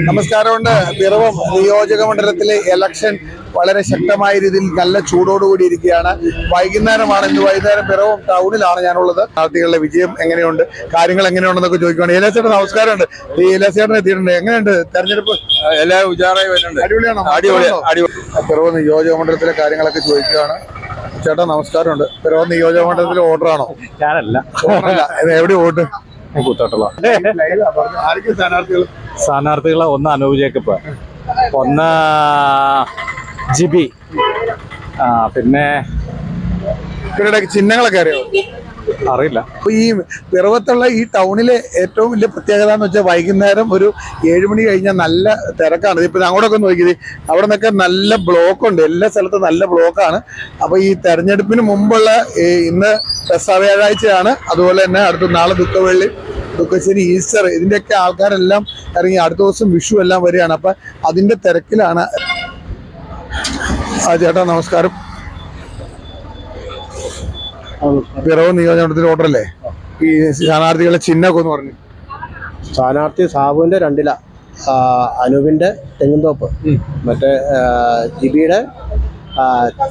നമസ്കാരമുണ്ട്. പിറവം നിയോജക മണ്ഡലത്തിലെ ഇലക്ഷൻ വളരെ ശക്തമായ രീതിയിൽ നല്ല ചൂടോടുകൂടി ഇരിക്കുകയാണ്. വൈകുന്നേരമാണ്. ഇന്ന് വൈകുന്നേരം പിറവം ടൗണിലാണ് ഞാനുള്ളത്. സ്ഥാനാർത്ഥികളുടെ വിജയം എങ്ങനെയുണ്ട്, കാര്യങ്ങൾ എങ്ങനെയുണ്ടെന്നൊക്കെ ചോദിക്കുകയാണ്. ഏലാസേട്ടൻ നമസ്കാരമുണ്ട്. ഈ ഏലാസേട്ടൻ എത്തിയിട്ടുണ്ട്. എങ്ങനെയുണ്ട് തെരഞ്ഞെടുപ്പ്? എല്ലാവരും ഉജാറായി വരുന്നുണ്ട്. അടിപൊളിയാണോ? പിറവം നിയോജക മണ്ഡലത്തിലെ കാര്യങ്ങളൊക്കെ ചോദിക്കുകയാണ്. ചേട്ടാ നമസ്കാരമുണ്ട്. പിറവം നിയോജക മണ്ഡലത്തിലെ വോട്ടറാണോ? ഞാനല്ല. എവിടെ വോട്ട്? സ്ഥാനാർത്ഥികളെ ഒന്ന് അനൂപ് ജേക്കബ്, ഒന്ന് ജിബി, പിന്നെ ഇവരുടെ ചിഹ്നങ്ങളൊക്കെ അറിയോ? അറിയില്ല. അപ്പൊ ഈ പിറവത്തുള്ള ഈ ടൗണിലെ ഏറ്റവും വലിയ പ്രത്യേകത എന്ന് വെച്ചാൽ വൈകുന്നേരം ഒരു 7 മണി കഴിഞ്ഞാൽ നല്ല തിരക്കാണ്. ഇപ്പൊ അങ്ങോട്ടൊക്കെ നോക്കിയത് അവിടെ നിന്നൊക്കെ നല്ല ബ്ലോക്ക് ഉണ്ട്. എല്ലാ സ്ഥലത്തും നല്ല ബ്ലോക്കാണ്. അപ്പൊ ഈ തെരഞ്ഞെടുപ്പിന് മുമ്പുള്ള ഇന്ന് വ്യാഴാഴ്ചയാണ്. അതുപോലെ തന്നെ അടുത്ത നാളെ ദുഃഖവെള്ളി, ദുഃഖശനി, ഈസ്റ്റർ, ഇതിന്റെയൊക്കെ ആൾക്കാരെല്ലാം ഇറങ്ങി. അടുത്ത ദിവസം വിഷു എല്ലാം വരികയാണ്. അപ്പൊ അതിന്റെ തിരക്കിലാണ്. ചേട്ടാ നമസ്കാരം. പിറവം നിയോജകമണ്ഡലത്തിൽ വോട്ടറല്ലേ? ഈ സ്ഥാനാർത്ഥികളെ ചിഹ്നമൊക്കെ ഒന്ന് പറഞ്ഞു. സ്ഥാനാർത്ഥി സാബുവിന്റെ 2 അനൂപിന്റെ തെങ്ങിൻതോപ്പ്, മറ്റേ ജിബിയുടെ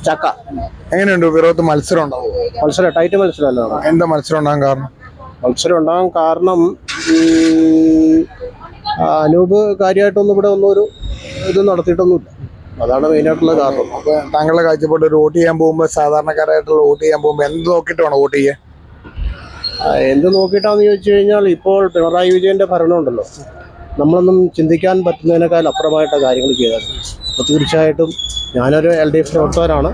ചക്ക. എങ്ങനെയുണ്ട് പിറവത്ത് മത്സരം ഉണ്ടാവും? മത്സരം ടൈറ്റ് മത്സരമല്ലോ. എന്താ മത്സരം ഉണ്ടാകാൻ കാരണം? മത്സരം ഉണ്ടാകാൻ കാരണം അനൂപ് കാര്യമായിട്ടൊന്നും ഇവിടെ ഒന്നും ഇത് നടത്തിയിട്ടൊന്നുമില്ല. അതാണ് മെയിനായിട്ടുള്ള കാരണം. അപ്പൊ താങ്കളുടെ കാഴ്ചപ്പാട് ഒരു വോട്ട് ചെയ്യാൻ പോകുമ്പോൾ, സാധാരണക്കാരായിട്ടുള്ള വോട്ട് ചെയ്യാൻ പോകുമ്പോൾ എന്ത് നോക്കിയിട്ട് വേണം വോട്ട് ചെയ്യാൻ? എന്ത് നോക്കിയിട്ടാന്ന് ചോദിച്ചു കഴിഞ്ഞാൽ, ഇപ്പോൾ പിണറായി വിജയന്റെ ഭരണം ഉണ്ടല്ലോ, നമ്മളൊന്നും ചിന്തിക്കാൻ പറ്റുന്നതിനേക്കാൾ അപ്പുറമായിട്ടാണ് കാര്യങ്ങൾ ചെയ്തത്. അപ്പോൾ തീർച്ചയായിട്ടും ഞാനൊരു LDF പ്രവർത്തകനാണ്.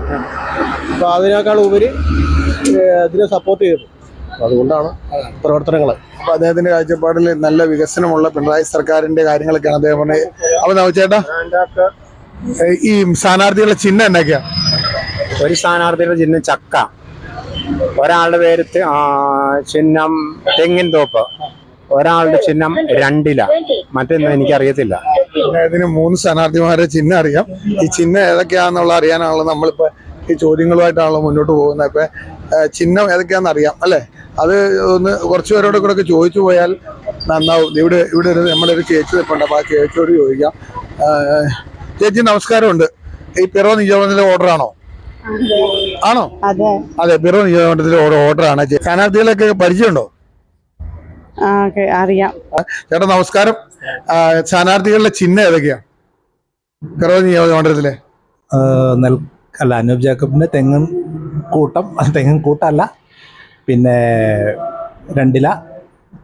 അപ്പോൾ അതിനേക്കാൾ ഉപരി ഇതിനെ സപ്പോർട്ട് ചെയ്തു. അതുകൊണ്ടാണ് പ്രവർത്തനങ്ങൾ. അപ്പൊ അദ്ദേഹത്തിന്റെ കാഴ്ചപ്പാടിൽ നല്ല വികസനമുള്ള പിണറായി സർക്കാരിന്റെ കാര്യങ്ങളൊക്കെയാണ് അദ്ദേഹം പറഞ്ഞത്. അപ്പൊ ചേട്ടാ, ഈ സ്ഥാനാർത്ഥികളുടെ ചിഹ്നം എന്നൊക്കെയാ? ഒരു സ്ഥാനാർത്ഥിയുടെ ചിഹ്നം ചക്ക, ഒരാളുടെ പേര് ചിഹ്നം തെങ്ങിൻതോപ്പ്, ഒരാളുടെ ചിഹ്നം 2 മറ്റൊന്നും എനിക്കറിയത്തില്ല. ഇതിന് 3 സ്ഥാനാർത്ഥിമാരുടെ ചിഹ്നം അറിയാം. ഈ ചിഹ്നം ഏതൊക്കെയാന്നുള്ള അറിയാനാണല്ലോ നമ്മളിപ്പോ ഈ ചോദ്യങ്ങളുമായിട്ടാണല്ലോ മുന്നോട്ട് പോകുന്നത്. ഇപ്പൊ ചിഹ്നം ഏതൊക്കെയാണെന്ന് അറിയാം അല്ലേ? അത് ഒന്ന് കുറച്ചു പേരോട് കൂടെ ഒക്കെ ചോദിച്ചു പോയാൽ നന്നാവും. ഇവിടെ നമ്മുടെ ഒരു ചേച്ചി നിൽപ്പുണ്ട്. അപ്പൊ ആ ചേച്ചിയോട് ചോദിക്കാം. ചേച്ചി നമസ്കാരമുണ്ട്. ഈ പിറവം നിയോജകമണ്ഡലത്തിലെ ഓർഡറാണോ? ആണോ? അതെ, പിറവം നിയോജകമണ്ഡലത്തിലെ ഓർഡറാണ്. സ്ഥാനാർത്ഥികളൊക്കെ പരിചയമുണ്ടോ? അറിയാം. ചേട്ടാ നമസ്കാരം. സ്ഥാനാർത്ഥികളുടെ ചിഹ്നം ഏതൊക്കെയാ പിറവം നിയോജകമണ്ഡലത്തിലെ? അനൂപ് ജേക്കബിന്റെ തെങ്ങും കൂട്ടല്ല, പിന്നെ 2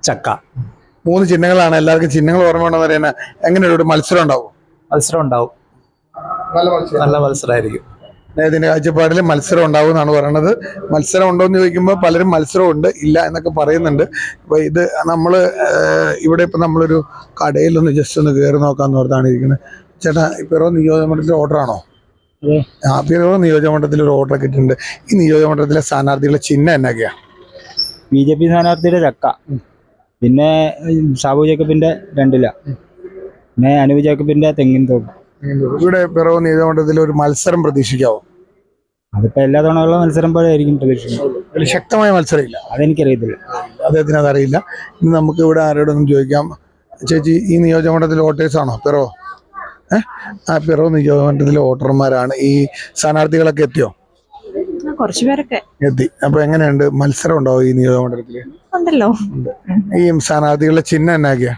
ചക്ക. 3 ചിഹ്നങ്ങളാണ്. എല്ലാവർക്കും ചിഹ്നങ്ങൾ ഓർമ്മ ഉണ്ടെന്ന് പറയുന്നത്. എങ്ങനെയൊരു മത്സരം ഉണ്ടാവും? മത്സരം ഉണ്ടാവും. നല്ല മത്സരമായിരിക്കും. അദ്ദേഹത്തിന്റെ കാഴ്ചപ്പാടിൽ മത്സരം ഉണ്ടാവും എന്നാണ് പറയുന്നത്. മത്സരം ഉണ്ടോ എന്ന് ചോദിക്കുമ്പോൾ പലരും മത്സരമുണ്ട്, ഇല്ല എന്നൊക്കെ പറയുന്നുണ്ട്. അപ്പൊ ഇത് ഇവിടെ ഇപ്പൊ നമ്മളൊരു കടയിലൊന്ന് ജസ്റ്റ് ഒന്ന് കയറി നോക്കാന്ന് ഓർത്താണ് ഇരിക്കുന്നത്. ചേട്ടാ, പിറവം നിയോജകമണ്ഡലത്തിലെ ഓർഡറാണോ? പിറവം നിയോജകമണ്ഡലത്തിൽ ഒരു ഓർഡർ കിട്ടിയിട്ടുണ്ട്. ഈ നിയോജകമണ്ഡലത്തിലെ സ്ഥാനാർത്ഥികളുടെ ചിഹ്നം എന്നൊക്കെയാ? BJP സ്ഥാനാർത്ഥിയുടെ ചക്ക, പിന്നെ സാബു ജേക്കബിന്റെ 2, പിന്നെ അനൂപ് ജേക്കബിന്റെ തെങ്ങിൻതോപ്പ്. ഇവിടെ പിറവം നിയോജകമണ്ഡലത്തിൽ ഒരു മത്സരം പ്രതീക്ഷിക്കാവോ? അതിപ്പോ എല്ലാ തവണയുള്ള മത്സരം പോലെ ആയിരിക്കും പ്രതീക്ഷിക്കുന്നത്. ശക്തമായ മത്സരം ഇല്ല? അതെനിക്കറിയത്തില്ല. അദ്ദേഹത്തിന് അതറിയില്ല. ഇനി നമുക്ക് ഇവിടെ ആരോടൊന്നും ചോദിക്കാം. ചേച്ചി, ഈ നിയോജകമണ്ഡലത്തിലെ വോട്ടേഴ്സാണോ പിറവോ? പിറവം നിയോജകമണ്ഡലത്തിലെ വോട്ടർമാരാണ്. ഈ സ്ഥാനാർത്ഥികളൊക്കെ എത്തിയോ? കുറച്ചു പേരൊക്കെ എത്തി. അപ്പൊ എങ്ങനെയുണ്ട് മത്സരം ഉണ്ടാവും ഈ നിയോജകമണ്ഡലത്തില്? ഉണ്ടല്ലോ. ഈ സ്ഥാനാർത്ഥികളുടെ ചിഹ്നം എന്നൊക്കെയാ?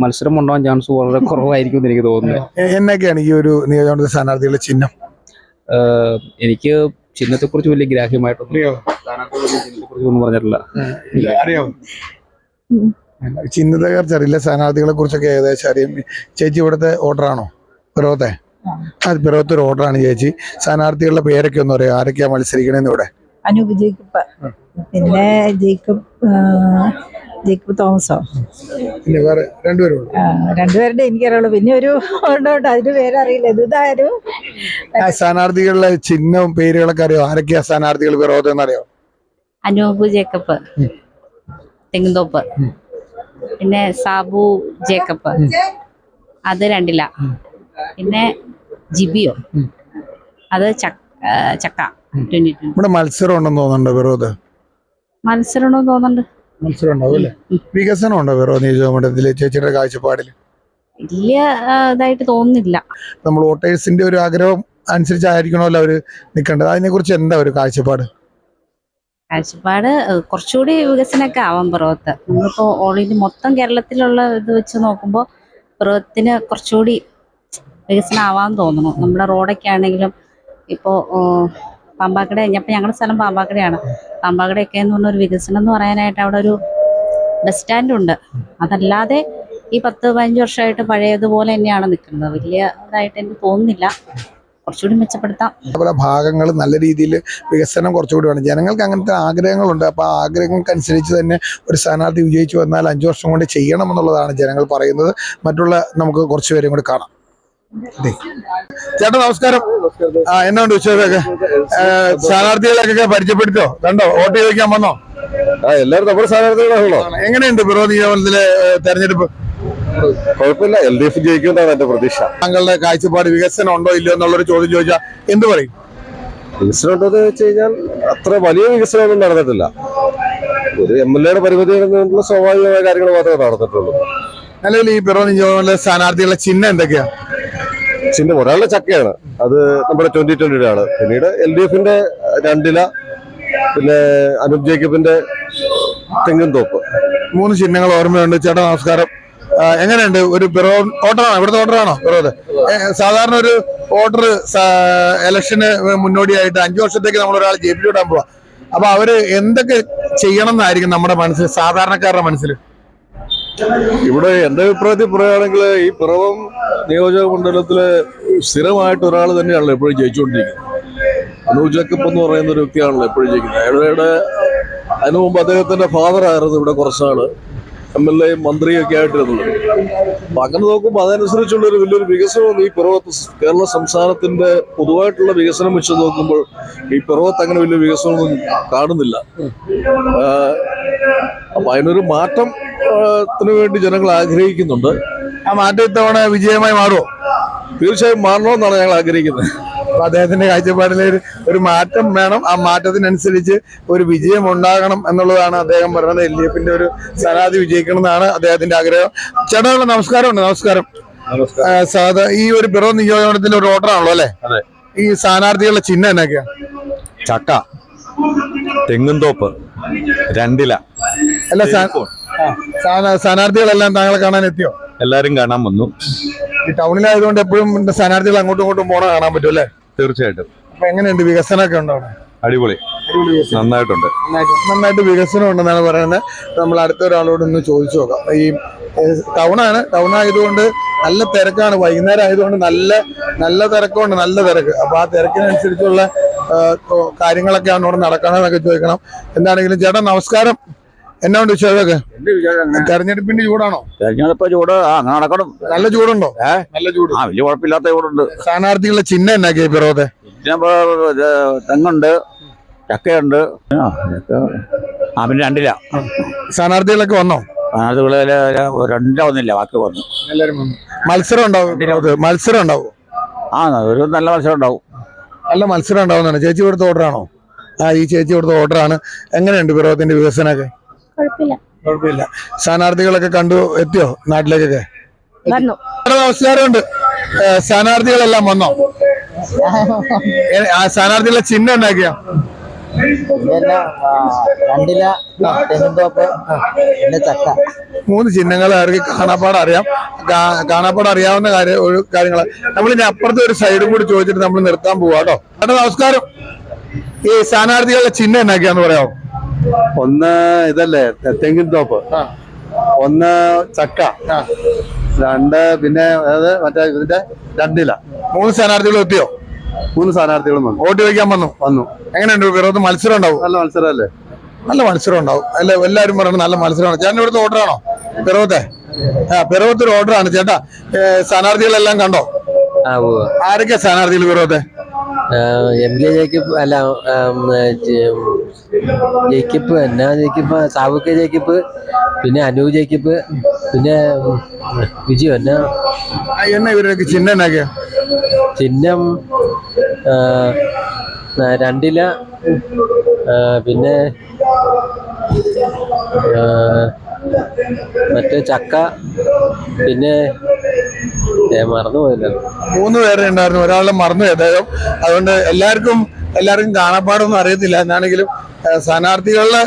മത്സരം ഉണ്ടാവാൻ ചാൻസ് വളരെ കുറവായിരിക്കും എന്ന് എനിക്ക് തോന്നുന്നത്. എന്നൊക്കെയാണ് ഈ ഒരു നിയോജകമണ്ഡല സ്ഥാനാർത്ഥികളുടെ ചിഹ്നം? എനിക്ക് ചിഹ്നത്തെ കുറിച്ച് വലിയ ഗ്രാഹ്യമായിട്ടൊന്നും പറഞ്ഞിട്ടില്ല. അറിയാമോ? ചിഹ്നത്തെ കുറിച്ച് അറിയില്ല, സ്ഥാനാർത്ഥികളെ കുറിച്ചൊക്കെ ഏകദേശം അറിയാം. ചേച്ചി ഇവിടുത്തെ ഓർഡറാണോ പിറവത്തെ? അത് പിറവത്തെ ഒരു ഓർഡറാണ് ചേച്ചി. സ്ഥാനാർത്ഥികളുടെ പേരൊക്കെ ഒന്ന് പറയാം. ആരൊക്കെയാ മത്സരിക്കണേന്ന് ഇവിടെ? അനൂപ് ജേക്കബ്, പിന്നെ ജേക്കബ് തോമസോ, പിന്നെ വേറെ 2 പേരുണ്ട്. 2 പേരുടെ എനിക്കറിയുള്ളൂ. പിന്നെ ഒരു ഉണ്ട്, അതിന്റെ പേരറിയില്ല. ഇതാരും സ്ഥാനാർത്ഥികളുടെ ചിഹ്നവും പേരുകളൊക്കെ അറിയോ? ആരൊക്കെയാ സ്ഥാനാർത്ഥികൾ പിറവത്തെന്ന് അറിയോ? അനൂപ് ജേക്കബ് തെങ്ങിൻതോപ്പ്, പിന്നെ സാബു ജേക്കബ് അത് 2, പിന്നെ ജിബിയോ അത് ചക്ക. ഇവിടെ മത്സരം ഉണ്ടെന്ന് തോന്നുന്നുണ്ടോ പിറവത്ത്? മത്സരം ഉണ്ടോ തോന്നുന്നുണ്ട്. മത്സരം ഉണ്ടാവും അല്ലേ? വികസനം ഉണ്ടോ പിറവം നിയോജകമണ്ഡലത്തില് ചേച്ചിയുടെ കാഴ്ചപ്പാടില്? വലിയ ഇതായിട്ട് തോന്നുന്നില്ല. നമ്മൾ വോട്ടേഴ്സിന്റെ ഒരു ആഗ്രഹം അനുസരിച്ചായിരിക്കണമല്ലോ അവർ നിൽക്കേണ്ടത്. അതിനെക്കുറിച്ച് എന്താ ഒരു കാഴ്ചപ്പാട്? കാഴ്ചപ്പാട് കുറച്ചുകൂടി വികസനമൊക്കെ ആവാം പിറവത്ത്. നമ്മളിപ്പോൾ ഓൾ ഇന്ത്യ മൊത്തം കേരളത്തിലുള്ള ഇത് വെച്ച് നോക്കുമ്പോൾ പിറവത്തിന് കുറച്ചുകൂടി വികസനം ആവാമെന്ന് തോന്നുന്നു. നമ്മുടെ റോഡൊക്കെ ആണെങ്കിലും ഇപ്പോൾ പാമ്പാക്കട കഴിഞ്ഞപ്പോൾ ഞങ്ങളുടെ സ്ഥലം പാമ്പാക്കടയാണ്. പാമ്പാക്കടയൊക്കെ എന്ന് പറഞ്ഞൊരു വികസനം എന്ന് പറയാനായിട്ട് അവിടെ ഒരു ബസ് സ്റ്റാൻഡുണ്ട്. അതല്ലാതെ ഈ 10-15 വർഷമായിട്ട് പഴയതുപോലെ തന്നെയാണ് നിൽക്കുന്നത്. വലിയ ഇതായിട്ട് എനിക്ക് തോന്നുന്നില്ല. കുറച്ചുകൂടി മെച്ചപ്പെടുത്താം. പല ഭാഗങ്ങൾ നല്ല രീതിയിൽ വികസനം കുറച്ചുകൂടി വേണം. ജനങ്ങൾക്ക് അങ്ങനത്തെ ആഗ്രഹങ്ങളുണ്ട്. അപ്പോൾ ആ ആഗ്രഹങ്ങൾക്കനുസരിച്ച് തന്നെ ഒരു സ്ഥാനാർത്ഥി വിജയിച്ചു വന്നാൽ 5 വർഷം കൊണ്ട് ചെയ്യണം എന്നുള്ളതാണ് ജനങ്ങൾ പറയുന്നത്. മറ്റുള്ള നമുക്ക് കുറച്ച് പേരും കൂടി കാണാം. ചേട്ടാ നമസ്കാരം. എന്നാണ്ട് വിഷയമൊക്കെ? സ്ഥാനാർത്ഥികളൊക്കെ പരിചയപ്പെടുത്തോ? കണ്ടോ? വോട്ട് ചോദിക്കാൻ വന്നോ? എല്ലാവരും നമ്മുടെ സ്ഥാനാർത്ഥികളാണല്ലോ. എങ്ങനെയുണ്ട് പിറവം നിയോജകമണ്ഡലത്തിലെ തെരഞ്ഞെടുപ്പ്? കുഴപ്പമില്ല, LDF ജയിക്കുമെന്നാണ് എന്റെ പ്രതീക്ഷ. താങ്കളുടെ കാഴ്ചപ്പാട് വികസനം ഉണ്ടോ ഇല്ലയോ എന്നുള്ളൊരു ചോദ്യം ചോദിച്ചാൽ എന്ത് പറയും? വികസനം ഉണ്ടോന്ന് വെച്ച് കഴിഞ്ഞാൽ അത്ര വലിയ വികസനമൊന്നും നടന്നിട്ടില്ല. ഒരു MLA പരിമിതിയിൽ നിന്നുള്ള സ്വാഭാവികമായ കാര്യങ്ങൾ മാത്രമേ നടന്നിട്ടുള്ളൂ. നിലവിൽ ഈ പിറവം നിയോജകമണ്ഡലത്തിലെ സ്ഥാനാർത്ഥികളുടെ ചിഹ്നം എന്തൊക്കെയാ? ചിഹ്നം ഒരാളുടെ ചക്കയാണ്, അത് നമ്മുടെ 2020 ആണ്. പിന്നീട് LDFന്റെ രണ്ടില, പിന്നെ അനൂപ് ജേക്കബിന്റെ തെങ്ങിൻ തോപ്പ്. 3 ചിഹ്നങ്ങൾ ഓർമ്മയുണ്ട്. ചേട്ടാ നമസ്കാരം. എങ്ങനെയുണ്ട് ഒരു പിറവം വോട്ടറാണോ? ഇവിടുത്തെ വോട്ടറാണോ പിറവത്ത്? സാധാരണ ഒരു വോട്ടർ ഇലക്ഷന് മുന്നോടിയായിട്ട് 5 വർഷത്തേക്ക് നമ്മൾ ഒരാൾ ജയിപ്പിച്ചു വിടാൻ പോവാ. അപ്പൊ അവര് എന്തൊക്കെ ചെയ്യണം എന്നായിരിക്കും നമ്മുടെ മനസ്സിൽ, സാധാരണക്കാരുടെ മനസ്സിൽ? ഇവിടെ എന്റെ അഭിപ്രായത്തിൽ പറയുകയാണെങ്കിൽ ഈ പിറവം നിയോജക മണ്ഡലത്തില് സ്ഥിരമായിട്ട് ഒരാൾ തന്നെയാണല്ലോ എപ്പോഴും ജയിച്ചുകൊണ്ടിരിക്കുന്നത്. അനൂപ് ജേക്കബ് എന്ന് പറയുന്ന ഒരു വ്യക്തിയാണല്ലോ എപ്പോഴും ജയിക്കുന്നത്. അയാളുടെ അതിനു മുമ്പ് അദ്ദേഹത്തിന്റെ ഫാദർ ആയിരുന്നു ഇവിടെ കുറച്ചാള് MLA മന്ത്രിയൊക്കെ ആയിട്ടിരുന്നത്. അപ്പൊ അങ്ങനെ നോക്കുമ്പോൾ അതനുസരിച്ചുള്ള ഒരു വലിയൊരു വികസനം ഈ പിറവത്ത് കേരള സംസ്ഥാനത്തിന്റെ പൊതുവായിട്ടുള്ള വികസനം വെച്ച് നോക്കുമ്പോൾ ഈ പിറവത്ത് അങ്ങനെ വലിയ വികസനമൊന്നും കാണുന്നില്ല. അപ്പൊ അതിനൊരു മാറ്റത്തിന് വേണ്ടി ജനങ്ങൾ ആഗ്രഹിക്കുന്നുണ്ട്. ആ മാറ്റം ഇത്തവണ വിജയമായി മാറുമോ? തീർച്ചയായും മാറണമെന്നാണ് ഞങ്ങൾ ആഗ്രഹിക്കുന്നത്. അപ്പൊ അദ്ദേഹത്തിന്റെ കാഴ്ചപ്പാടിൽ ഒരു മാറ്റം വേണം. ആ മാറ്റത്തിനനുസരിച്ച് ഒരു വിജയം ഉണ്ടാകണം എന്നുള്ളതാണ് അദ്ദേഹം പറയുന്നത്. LDFന്റെ ഒരു സ്ഥാനാർത്ഥി വിജയിക്കണം എന്നാണ് അദ്ദേഹത്തിന്റെ ആഗ്രഹം. ചേട്ടാ നമസ്കാരമുണ്ട്. നമസ്കാരം. ഈ ഒരു പിറവം നിയോജകമണ്ഡലത്തിലെ ഒരു വോട്ടറാണല്ലോ അല്ലെ? ഈ സ്ഥാനാർത്ഥികളുടെ ചിഹ്നം എന്നൊക്കെയാ? ചക്ക, തെങ്ങുംതോപ്പ്, രണ്ടില. അല്ല സ്ഥാനാർത്ഥികളെല്ലാം താങ്കളെ കാണാൻ എത്തിയോ? എല്ലാരും കാണാൻ വന്നു. ഈ ടൗണിലായതുകൊണ്ട് എപ്പോഴും സ്ഥാനാർത്ഥികൾ അങ്ങോട്ടും ഇങ്ങോട്ടും പോണ കാണാൻ പറ്റും അല്ലേ? തീർച്ചയായിട്ടും. അപ്പൊ എങ്ങനെയുണ്ട് വികസനമൊക്കെ ഉണ്ടോ അവിടെ? അടിപൊളി, നന്നായിട്ടുണ്ട്. നന്നായിട്ട് വികസനം ഉണ്ടെന്നാണ് പറയുന്നത്. നമ്മൾ അടുത്ത ഒരാളോട് ഒന്ന് ചോദിച്ചു നോക്കാം. ഈ ടൗണായതുകൊണ്ട് നല്ല തിരക്കാണ്. വൈകുന്നേരം ആയതുകൊണ്ട് നല്ല തിരക്കുണ്ട്, നല്ല തിരക്ക്. അപ്പൊ ആ തിരക്കിനനുസരിച്ചുള്ള കാര്യങ്ങളൊക്കെയാണ് ഇവിടെ നടക്കണമെന്നൊക്കെ ചോദിക്കണം. എന്താണെങ്കിലും ചേട്ടാ നമസ്കാരം. എന്നാ ഉണ്ട് വിഷയമൊക്കെ? തെരഞ്ഞെടുപ്പിന്റെ ചൂടാണോ? തെരഞ്ഞെടുപ്പ് ചൂട് അങ്ങനെ നടക്കണം. നല്ല ചൂടുണ്ടോ? നല്ല ചൂട്. വലിയ കുഴപ്പമില്ലാത്ത ചൂടുണ്ട്. സ്ഥാനാർത്ഥികളുടെ ചിഹ്നം എന്നാക്കിയ പിറവത്തെ? തെങ്ങുണ്ട്, ചക്കയുണ്ട്, പിന്നെ രണ്ടില. സ്ഥാനാർത്ഥികളൊക്കെ വന്നോ? സ്ഥാനാർത്ഥികള് രണ്ടില വന്നില്ല, ബാക്കി വന്നു. മത്സരം ഉണ്ടാവും? മത്സരം ഉണ്ടാവും? ഒരു നല്ല മത്സരം ഉണ്ടാവും. നല്ല മത്സരം ഉണ്ടാവുന്നതാണ്. ചേച്ചി ഇവിടുത്തെ ഓർഡറാണോ? ഈ ചേച്ചി ഇവിടുത്തെ ഓർഡറാണ്. എങ്ങനെയുണ്ട് പിറവത്തിന്റെ വികസനമൊക്കെ? കുഴപ്പമില്ല. സ്ഥാനാർത്ഥികളൊക്കെ കണ്ടു എത്തിയോ നാട്ടിലേക്കൊക്കെ? നമസ്കാരമുണ്ട്. സ്ഥാനാർത്ഥികളെല്ലാം വന്നോ? സ്ഥാനാർത്ഥികളുടെ ചിഹ്നം എന്നാക്കിയാ? രണ്ടില, തെങ്ങുംതോപ്പ്, പിന്നെ ചക്ക. 3 ചിഹ്നങ്ങൾ അവർക്ക് കാണാപ്പാട് അറിയാവുന്ന കാര്യങ്ങൾ. നമ്മളിനി അപ്പുറത്തെ ഒരു സൈഡും കൂടി ചോദിച്ചിട്ട് നമ്മൾ നിർത്താൻ പോവാ കേട്ടോ. ചേട്ടാ നമസ്കാരം. ഈ സ്ഥാനാർത്ഥികളുടെ ചിഹ്നം എന്നാക്കിയാന്ന് പറയാമോ? ഒന്ന് ഇതല്ലേ തെങ്ങിൻ തോപ്പ്, ഒന്ന് ചക്ക, 2 പിന്നെ മറ്റേ ഇതിന്റെ രണ്ടില. 3 സ്ഥാനാർത്ഥികൾ എത്തിയോ? 3 സ്ഥാനാർത്ഥികളും വന്നു. വോട്ട് ചോദിക്കാൻ വന്നു. എങ്ങനെയുണ്ട് പിറവത്ത് മത്സരം ഉണ്ടാവും? നല്ല മത്സരമല്ലേ? നല്ല മത്സരം ഉണ്ടാവും അല്ലെ? എല്ലാവരും പറയണം നല്ല മത്സരമാണ്. ചേട്ടൻ ഇവിടുത്തെ ഓർഡറാണോ പിറവത്തെ? പിറവത്തൊരു ഓർഡറാണ്. ചേട്ടാ സ്ഥാനാർത്ഥികളെല്ലാം കണ്ടോ? ആരൊക്കെയാ സ്ഥാനാർത്ഥികൾ പിറവത്തെ? MLA ജേക്കബ്, അല്ല ജേക്കബ്, സാബുക്ക് ജേക്കബ്, പിന്നെ അനൂപ് ജേക്കബ്, പിന്നെ വിജു. എന്നാ ഇവരൊക്കെ ചിഹ്നം എന്നാക്കിയ? ചിഹ്നം രണ്ടില, പിന്നെ മറ്റേ ചക്ക, പിന്നെ മറന്നുപോയില്ല. 3 പേരെ ഉണ്ടായിരുന്നു, ഒരാളെ മറന്നു അദ്ദേഹം. അതുകൊണ്ട് എല്ലാവർക്കും കാണാപ്പാടൊന്നും അറിയത്തില്ല. എന്നാണെങ്കിലും സ്ഥാനാർത്ഥികളുടെ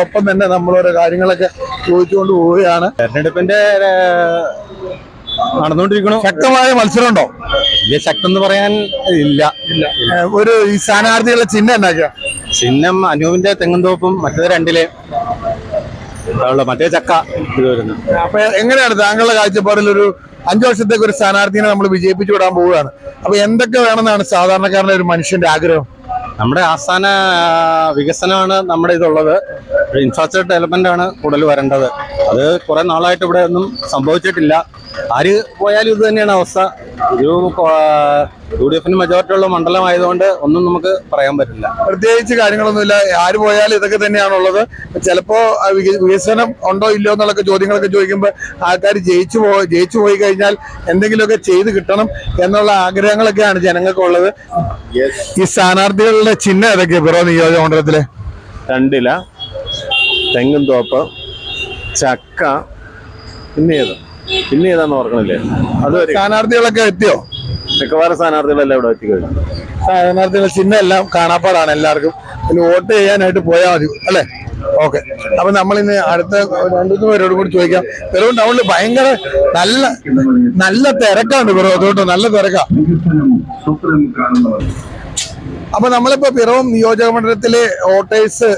ഒപ്പം തന്നെ നമ്മളോരോ കാര്യങ്ങളൊക്കെ ചോദിച്ചുകൊണ്ട് പോവുകയാണ്. തെരഞ്ഞെടുപ്പിന്റെ നടന്നുകൊണ്ടിരിക്കണോ? ശക്തമായ മത്സരം ഉണ്ടോ? വലിയ ശക്തി എന്ന് പറയാൻ ഇല്ല. ഈ സ്ഥാനാർത്ഥികളുടെ ചിഹ്നം എന്നാക്കിയ? ചിഹ്നം അനൂപിന്റെ തെങ്ങുംതോപ്പും മറ്റേത് രണ്ടിലെ മറ്റേ ചക്ക ഇത് വരുന്നു. അപ്പൊ എങ്ങനെയാണ് താങ്കളുടെ കാഴ്ചപ്പാടിൽ ഒരു 5 വർഷത്തേക്ക് ഒരു സ്ഥാനാർത്ഥിനെ നമ്മൾ വിജയിപ്പിച്ചു വിടാൻ പോവുകയാണ്. അപ്പൊ എന്തൊക്കെ വേണമെന്നാണ് സാധാരണക്കാരന്റെ ഒരു മനുഷ്യന്റെ ആഗ്രഹം? നമ്മുടെ ആസ്ഥാന വികസനമാണ് നമ്മുടെ ഇതുള്ളത്. ഇൻഫ്രാസ്ട്രക്ചർ ഡെവലപ്മെന്റ് ആണ് കൂടുതൽ വരേണ്ടത്. അത് കുറെ നാളായിട്ട് ഇവിടെ ഒന്നും സംഭവിച്ചിട്ടില്ല. ആര് പോയാലും ഇത് തന്നെയാണ് അവസ്ഥ. ഒരു UDF മെജോറിറ്റി ഉള്ള മണ്ഡലമായതുകൊണ്ട് ഒന്നും നമുക്ക് പറയാൻ പറ്റില്ല. പ്രത്യേകിച്ച് കാര്യങ്ങളൊന്നുമില്ല, ആര് പോയാലും ഇതൊക്കെ തന്നെയാണുള്ളത്. ചിലപ്പോ വികസനം ഉണ്ടോ ഇല്ലയോ എന്നുള്ള ചോദ്യങ്ങളൊക്കെ ചോദിക്കുമ്പോൾ ആൾക്കാർ ജയിച്ചു പോയി കഴിഞ്ഞാൽ എന്തെങ്കിലുമൊക്കെ ചെയ്ത് കിട്ടണം എന്നുള്ള ആഗ്രഹങ്ങളൊക്കെയാണ് ജനങ്ങൾക്കുള്ളത്. ഈ സ്ഥാനാർത്ഥികളുടെ ചിഹ്നം ഏതൊക്കെയാ പിറവം നിയോജക മണ്ഡലത്തിലെ? രണ്ടില, തെങ്ങുംതോപ്പ്, ചക്ക, പിന്നെ ഏതാന്ന് ഓർക്കണില്ലേ? അത് സ്ഥാനാർത്ഥികളൊക്കെ എത്തിയോ? മിക്കവാറും സ്ഥാനാർത്ഥികളെല്ലാം ഇവിടെ എത്തിക്കഴിഞ്ഞു. സ്ഥാനാർത്ഥികളുടെ ചിഹ്നം എല്ലാം കാണാപ്പാടാണ് എല്ലാവർക്കും. പിന്നെ വോട്ട് ചെയ്യാനായിട്ട് പോയാൽ മതി അല്ലേ? ഓക്കെ. അപ്പൊ നമ്മളിന്ന് അടുത്ത 2-3 പേരോട് കൂടി ചോദിക്കാം. പിറവം ടൗണിൽ ഭയങ്കര നല്ല തിരക്കാണ്. പിറവം കേട്ടോ, നല്ല തിരക്കാ. അപ്പൊ നമ്മളിപ്പോ പിറവം നിയോജക മണ്ഡലത്തിലെ വോട്ടേഴ്സ്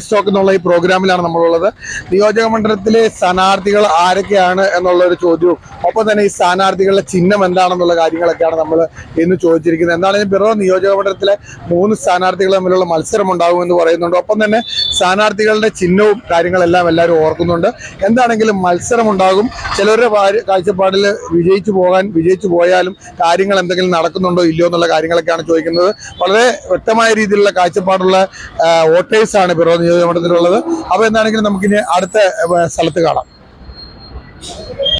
സ്റ്റോക്ക് എന്നുള്ള ഈ പ്രോഗ്രാമിലാണ് നമ്മളുള്ളത്. നിയോജക മണ്ഡലത്തിലെ സ്ഥാനാർത്ഥികൾ ആരൊക്കെയാണ് എന്നുള്ള ഒരു ചോദ്യവും ഒപ്പം തന്നെ ഈ സ്ഥാനാർത്ഥികളുടെ ചിഹ്നം എന്താണെന്നുള്ള കാര്യങ്ങളൊക്കെയാണ് നമ്മൾ ഇന്ന് ചോദിച്ചിരിക്കുന്നത്. എന്താണെങ്കിലും പിറവം നിയോജക മണ്ഡലത്തിലെ 3 സ്ഥാനാർത്ഥികൾ തമ്മിലുള്ള മത്സരം ഉണ്ടാകുമെന്ന് പറയുന്നുണ്ട്. ഒപ്പം തന്നെ സ്ഥാനാർത്ഥികളുടെ ചിഹ്നവും കാര്യങ്ങളെല്ലാം എല്ലാവരും ഓർക്കുന്നുണ്ട്. എന്താണെങ്കിലും മത്സരം ഉണ്ടാകും. ചിലരുടെ കാഴ്ചപ്പാടിൽ വിജയിച്ചു പോയാലും കാര്യങ്ങൾ എന്തെങ്കിലും നടക്കുന്നുണ്ടോ ഇല്ലയോ എന്നുള്ള കാര്യങ്ങളൊക്കെയാണ് ചോദിക്കുന്നത്. വളരെ വ്യക്തമായ രീതിയിലുള്ള കാഴ്ചപ്പാടുള്ള വോട്ടേഴ്സാണ് പിറവം നിയോജക മണ്ഡലത്തിലുള്ളത്. അപ്പോൾ എന്താണെങ്കിലും നമുക്കിനി അടുത്ത സ്ഥലത്ത് കാണാം.